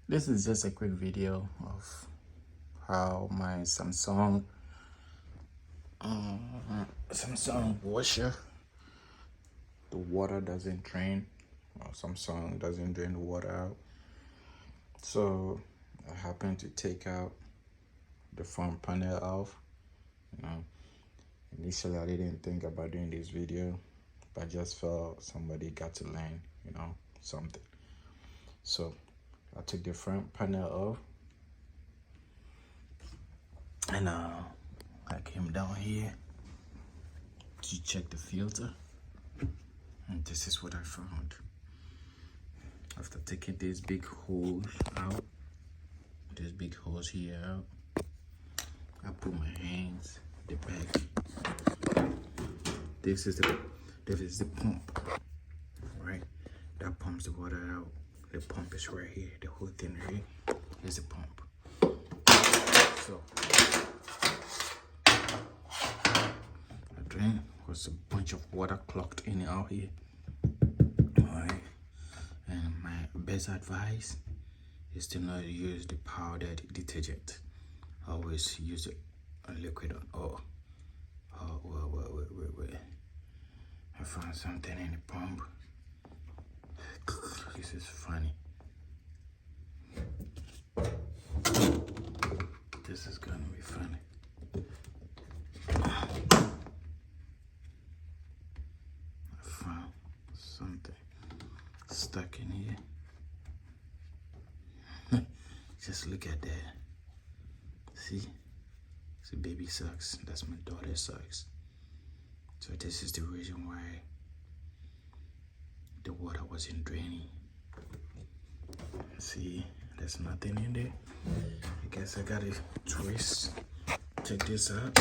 This is just a quick video of how my Samsung washer, the water doesn't drain, or Samsung doesn't drain the water out. So I happened to take out the front panel off. Initially I didn't think about doing this video, but I just felt somebody got to learn, something. So I took the front panel off, and I came down here to check the filter, and this is what I found. After taking these big holes out, these big holes here out, I put my hands in the back. This is the pump, right? That pumps the water out. The pump is right here. The whole thing right here is the pump. So the drain was a bunch of water clogged in and out here. Alright. And my best advice is to not use the powdered detergent. Always use a liquid or wait. I found something in the pump. This is funny. This is gonna be funny. I found something stuck in here. Just look at that. See? Baby socks. That's my daughter's socks. So this is the reason why the water wasn't draining. See, there's nothing in there. I guess I gotta twist, take this out,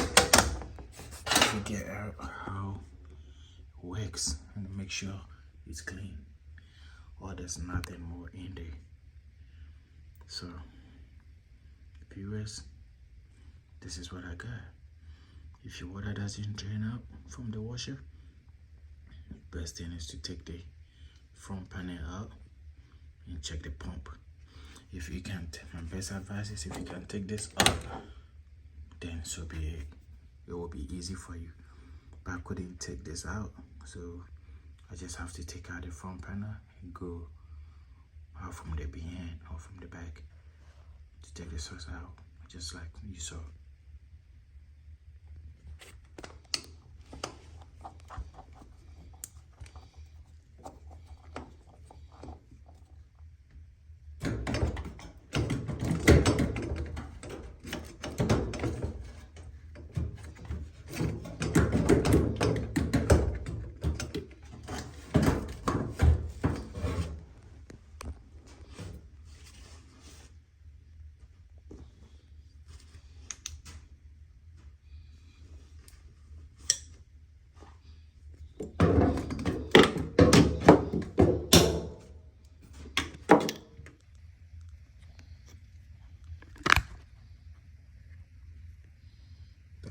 figure out how it works, and make sure it's clean. Or there's nothing more in there. So, viewers, this is what I got. If your water doesn't drain out from the washer, the best thing is to take the front panel out and check the pump. If you can't, my best advice is if you can take this out, then so be it. It will be easy for you. But I couldn't take this out, so I just have to take out the front panel and go out from the behind or from the back to take the sauce out, just like you saw.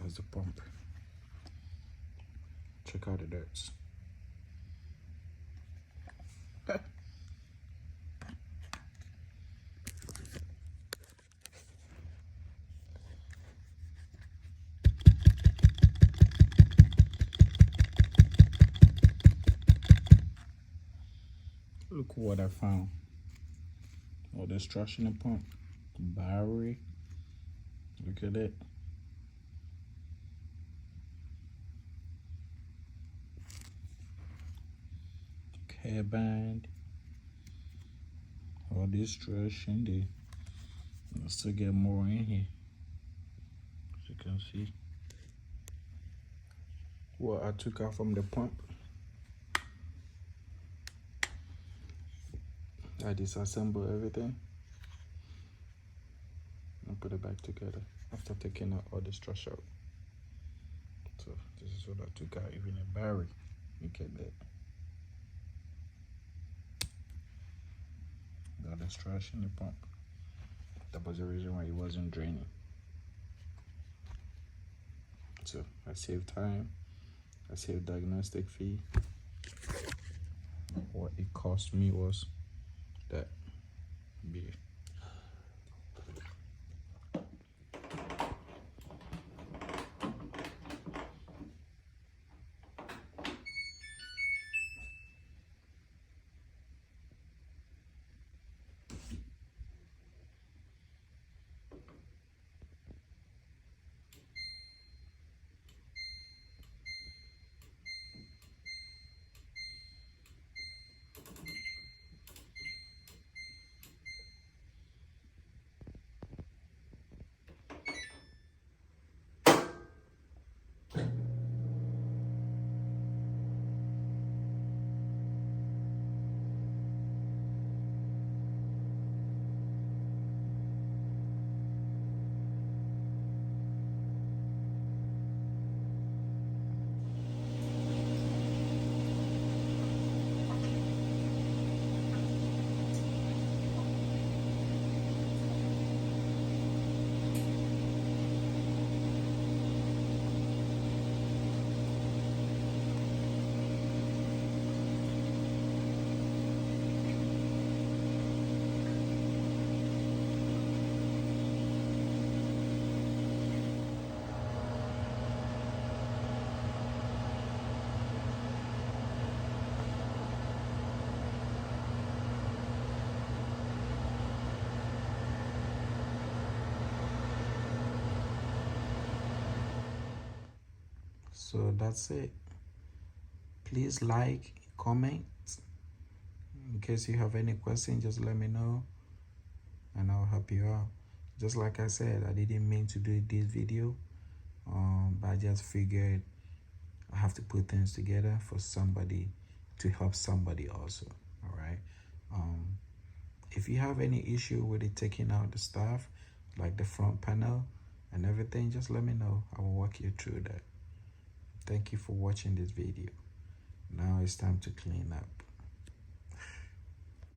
That's the pump. Check out the dirts. Look what I found. All this trash in the pump. Bowery. Look at it. Hairband. All this trash in there. I'll still get more in here. As you can see. What I took out from the pump. I disassembled everything and put it back together after taking out all this trash out. So this is what I took out, even a battery. Look at that. All this trash in the pump. That was the reason why it wasn't draining. So I saved time. I saved diagnostic fee. What it cost me was that beer. So that's it. Please like, comment. In case you have any questions, just let me know and I'll help you out. Just like I said, I didn't mean to do this video, but I just figured I have to put things together for somebody to help somebody also. All right. If you have any issue with it taking out the stuff, like the front panel and everything, just let me know. I will walk you through that. Thank you for watching this video. Now it's time to clean up.